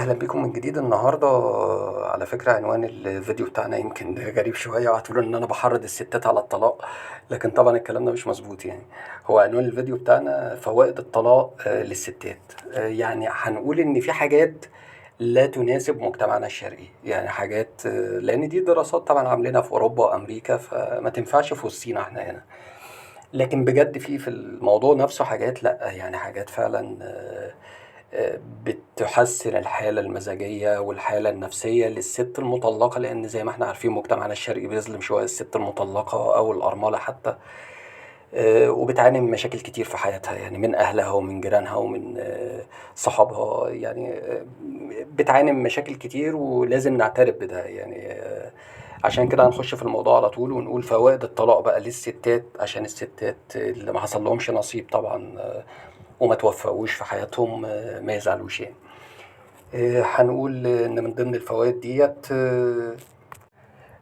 أهلا بكم من جديد النهاردة. على فكرة عنوان الفيديو بتاعنا يمكن غريب شوية وهتقولوا إن أنا بحرض الستات على الطلاق، لكن طبعا الكلام ده مش مظبوط. يعني هو عنوان الفيديو بتاعنا فوائد الطلاق للستات. يعني هنقول إن في حاجات لا تناسب مجتمعنا الشرقي، يعني حاجات لأن دي دراسات طبعا عاملينها في أوروبا وأمريكا، فما تنفعش في وسطينا احنا هنا. لكن بجد في الموضوع نفسه حاجات لأ، يعني حاجات فعلا بتحسن الحالة المزاجية والحالة النفسية للست المطلقة، لأن زي ما احنا عارفين مجتمعنا الشرقي بيظلم شوية الست المطلقة أو الأرملة حتى. وبتعاني من مشاكل كتير في حياتها، يعني من أهلها ومن جيرانها ومن صحابها، يعني بتعاني من مشاكل كتير ولازم نعترف بده. يعني عشان كده هنخش في الموضوع على طول ونقول فوائد الطلاق بقى للستات، عشان الستات اللي ما حصلهمش نصيب طبعا وما توفقوش في حياتهم ما يزعلوش يعني. هنقول إن من ضمن الفوائد ديت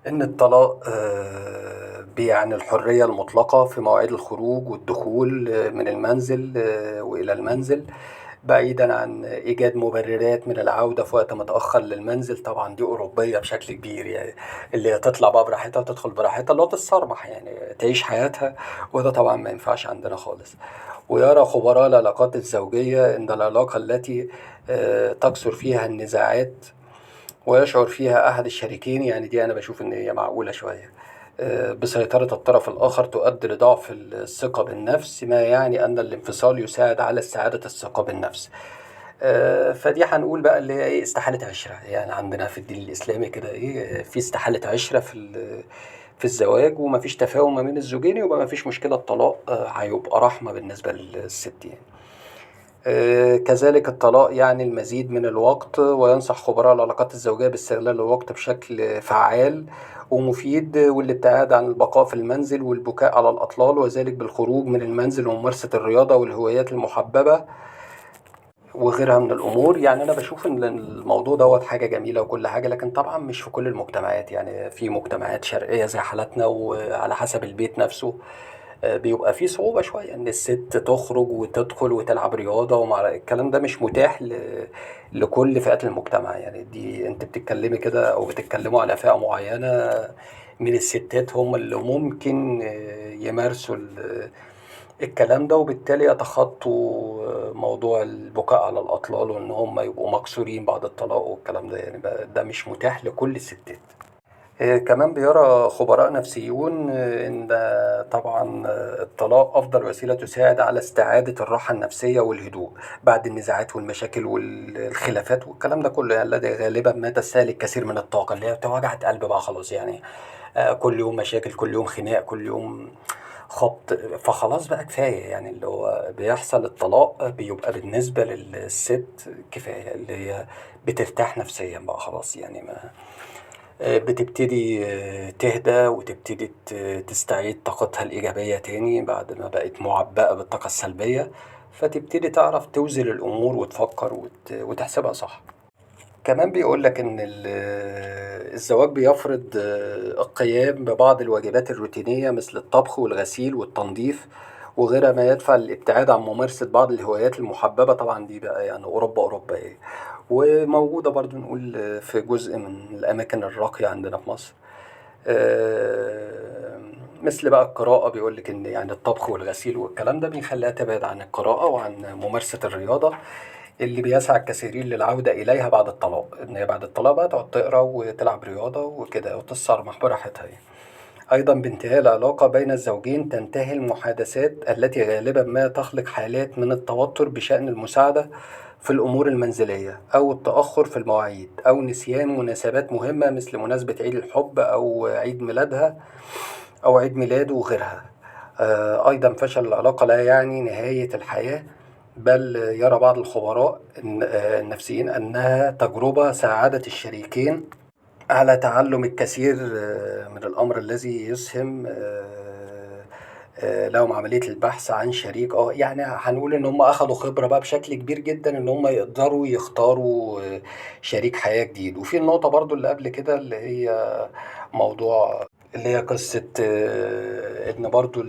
إن الطلاق بيعني الحرية المطلقة في مواعيد الخروج والدخول من المنزل وإلى المنزل، بعيدا عن إيجاد مبررات من العودة في وقت متأخر للمنزل. طبعا دي أوروبية بشكل كبير، يعني اللي تطلع بقى براحتها وتدخل براحتها، اللي هو تتصرمح يعني تعيش حياتها، وده طبعا ما ينفعش عندنا خالص. ويرى خبراء العلاقات الزوجية إن العلاقة التي تكثر فيها النزاعات ويشعر فيها أحد الشريكين، يعني دي أنا بشوف إن هي معقولة شوية، بسيطرة الطرف الآخر تؤدي لضعف الثقة بالنفس، ما يعني أن الانفصال يساعد على استعادة الثقة بالنفس. فدي هنقول بقى اللي هي إيه، استحالة عشرة. يعني عندنا في الدين الإسلامي كده إيه، في استحالة عشرة في الزواج، ومفيش تفاهم ما بين الزوجين، يبقى مفيش مشكلة. الطلاق هيبقى رحمة بالنسبة للست يعني. كذلك الطلاق يعني المزيد من الوقت، وينصح خبراء العلاقات الزوجية باستغلال الوقت بشكل فعال ومفيد، والابتعاد عن البقاء في المنزل والبكاء على الأطلال، وذلك بالخروج من المنزل وممارسة الرياضة والهوايات المحببة وغيرها من الأمور. يعني أنا بشوف إن الموضوع دوت حاجة جميلة وكل حاجة، لكن طبعا مش في كل المجتمعات. يعني في مجتمعات شرقية زي حالتنا وعلى حسب البيت نفسه بيبقى في صعوبة شوية إن الست تخرج وتدخل وتلعب رياضة، ومع الكلام ده مش متاح لكل فئات المجتمع. يعني دي أنت بتتكلمي كده أو بتتكلموا على فئة معينة من الستات هم اللي ممكن يمارسوا الكلام ده، وبالتالي يتخطوا موضوع البكاء على الأطلال وإن هم يبقوا مكسورين بعد الطلاق والكلام ده. يعني ده مش متاح لكل الستات. كمان بيرى خبراء نفسيون إن طبعا الطلاق أفضل وسيلة تساعد على استعادة الراحة النفسية والهدوء بعد النزاعات والمشاكل والخلافات والكلام ده كله، يعني الذي غالبا ما تستهلك كثير من الطاقة، اللي هي وجعة قلب بقى خلاص. يعني كل يوم مشاكل، كل يوم خناق، كل يوم خبط، فخلاص بقى كفاية. يعني اللي هو بيحصل الطلاق بيبقى بالنسبة للست كفاية، اللي هي بترتاح نفسيا بقى خلاص. يعني ما بتبتدي تهدى وتبتدي تستعيد طاقتها الإيجابية تاني بعد ما بقت معبأة بالطاقة السلبية، فتبتدي تعرف توزن الأمور وتفكر وتحسبها صح. كمان بيقول لك إن الزواج بيفرض القيام ببعض الواجبات الروتينية مثل الطبخ والغسيل والتنظيف وغيرها، ما يدفع للابتعاد عن ممارسة بعض الهوايات المحببة. طبعا دي بقى يعني أوروبا إيه، وموجودة برضو نقول في جزء من الأماكن الراقية عندنا في مصر. مثل بقى القراءة، بيقول لك إن يعني الطبخ والغسيل والكلام ده بيخليها تبعد عن القراءة وعن ممارسة الرياضة اللي بيسعى الكثيرين للعودة إليها بعد الطلاق. إن هي بعد الطلاق بقى تقعد تقرا وتلعب رياضة وكده وتتصرمح براحتها يعني. أيضا بانتهاء العلاقة بين الزوجين تنتهي المحادثات التي غالبا ما تخلق حالات من التوتر بشأن المساعدة في الأمور المنزلية أو التأخر في المواعيد أو نسيان مناسبات مهمة مثل مناسبة عيد الحب أو عيد ميلادها أو عيد ميلاده وغيرها. أيضا فشل العلاقة لا يعني نهاية الحياة، بل يرى بعض الخبراء النفسيين أنها تجربة ساعدت الشريكين على تعلم الكثير من الأمر الذي يسهم لهم عملية البحث عن شريك. يعني هنقول ان هم اخدوا خبرة بقى بشكل كبير جدا ان هم يقدروا يختاروا شريك حياة جديد. وفي النقطة برضو اللي قبل كده اللي هي موضوع اللي هي قصة ان برضو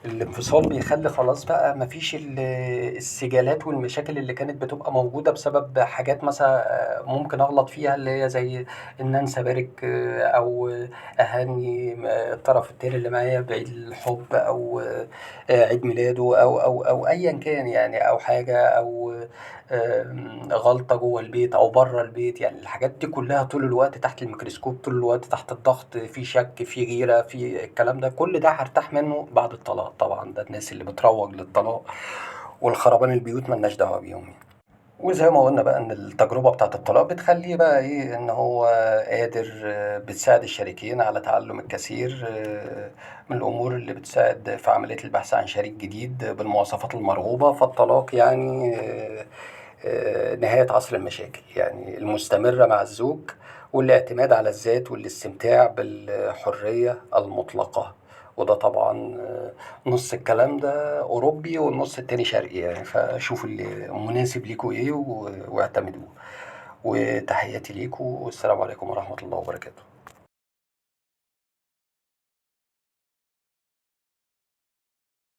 الانفصال بيخلّي خلاص بقى ما فيش السجالات والمشاكل اللي كانت بتبقى موجودة بسبب حاجات مثلًا ممكن أغلط فيها، اللي هي زي إن أنسى أبارك أو أهنّي الطرف التاني اللي معايا بعيد الحب، أو عيد ميلاده، أو أيًا كان يعني، أو حاجة، أو غلطة جوّه البيت أو برّه البيت. يعني الحاجات دي كلّها طول الوقت تحت الميكروسكوب، طول الوقت تحت الضغط، في شَك، في غيرة، في الكلام ده، كل ده هارتاح منّه بعد الطلاق طبعًا. ده الناس اللي بتروّج للطلاق والخربان البيوت ما لناش دعوة بيهم يعني. وزي ما قُلنا بقى إن التجربة بتاعة الطلاق بتخلّيه بقى إيه، إن هو قادر، بتساعد الشريكين على تعلُّم الكثير من الأمور اللي بتساعد في عملية البحث عن شريك جديد بالمواصفات المرغوبة. فالطلاق يعني نهاية عصر المشاكل يعني المستمرة مع الزوج، والاعتماد على الذات والاستمتاع بالحرية المطلقة. وده طبعًا نُص الكلام ده أوروبي والنُص التاني شرقي يعني، فشوفوا اللي مناسب ليكم إيه واعتمدوه. وتحياتي ليكم، والسلام عليكم ورحمة الله وبركاته.